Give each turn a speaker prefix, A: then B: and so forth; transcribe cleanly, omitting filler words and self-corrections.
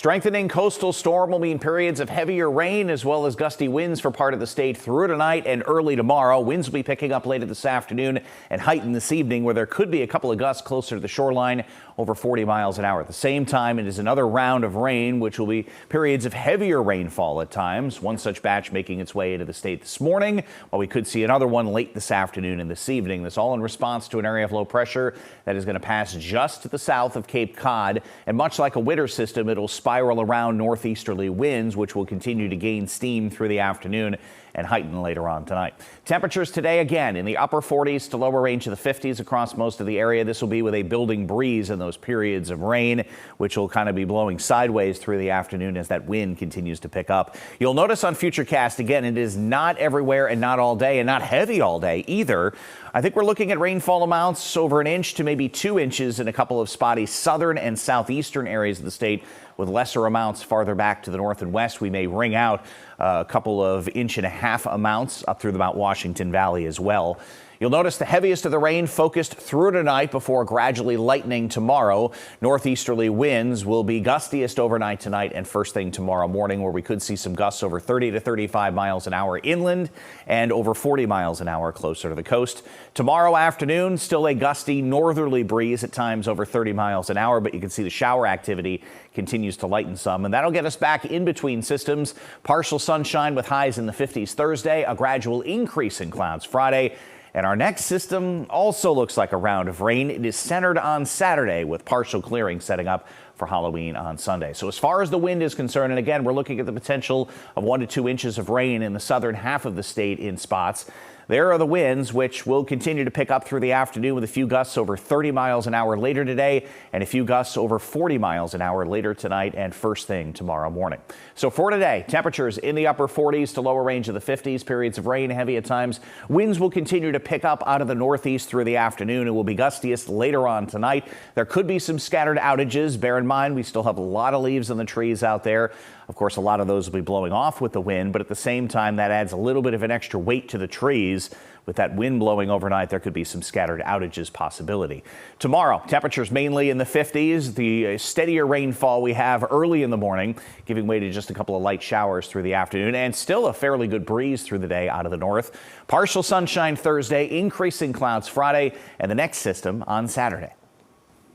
A: Strengthening coastal storm will mean periods of heavier rain as well as gusty winds for part of the state through tonight and early tomorrow. Winds will be picking up later this afternoon and heighten this evening, where there could be a couple of gusts closer to the shoreline over 40 miles an hour. At the same time, it is another round of rain, which will be periods of heavier rainfall at times. One such batch making its way into the state this morning, while we could see another one late this afternoon and this evening. This all in response to an area of low pressure that is going to pass just to the south of Cape Cod. And much like a winter system, it'll spiral around northeasterly winds, which will continue to gain steam through the afternoon and heighten later on tonight. Temperatures today again in the upper 40s to lower range of the 50s across most of the area. This will be with a building breeze in those periods of rain, which will kind of be blowing sideways through the afternoon as that wind continues to pick up. You'll notice on Futurecast again, it is not everywhere and not all day and not heavy all day either. I think we're looking at rainfall amounts over an inch to maybe 2 inches in a couple of spotty southern and southeastern areas of the state, with lesser amounts farther back to the north and west. We may ring out a couple of 1.5-inch amounts up through the Mount Washington Valley as well. You'll notice the heaviest of the rain focused through tonight before gradually lightening tomorrow. Northeasterly winds will be gustiest overnight tonight and first thing tomorrow morning, where we could see some gusts over 30 to 35 miles an hour inland and over 40 miles an hour closer to the coast. Tomorrow afternoon, still a gusty northerly breeze, at times over 30 miles an hour, but you can see the shower activity continues to lighten some, and that'll get us back in between systems. Partial sunshine with highs in the 50s Thursday, a gradual increase in clouds Friday. And our next system also looks like a round of rain. It is centered on Saturday, with partial clearing setting up for Halloween on Sunday. So as far as the wind is concerned, and again, we're looking at the potential of 1 to 2 inches of rain in the southern half of the state in spots. There are the winds, which will continue to pick up through the afternoon, with a few gusts over 30 miles an hour later today and a few gusts over 40 miles an hour later tonight and first thing tomorrow morning. So for today, temperatures in the upper 40s to lower range of the 50s, periods of rain heavy at times. Winds will continue to pick up out of the northeast through the afternoon and will be gustiest later on tonight. There could be some scattered outages. Bear in mind, we still have a lot of leaves on the trees out there. Of course, a lot of those will be blowing off with the wind, but at the same time, that adds a little bit of an extra weight to the trees. With that wind blowing overnight, there could be some scattered outages possibility. Tomorrow, temperatures mainly in the 50s. The steadier rainfall we have early in the morning, giving way to just a couple of light showers through the afternoon, and still a fairly good breeze through the day out of the north. Partial sunshine Thursday, increasing clouds Friday, and the next system on Saturday.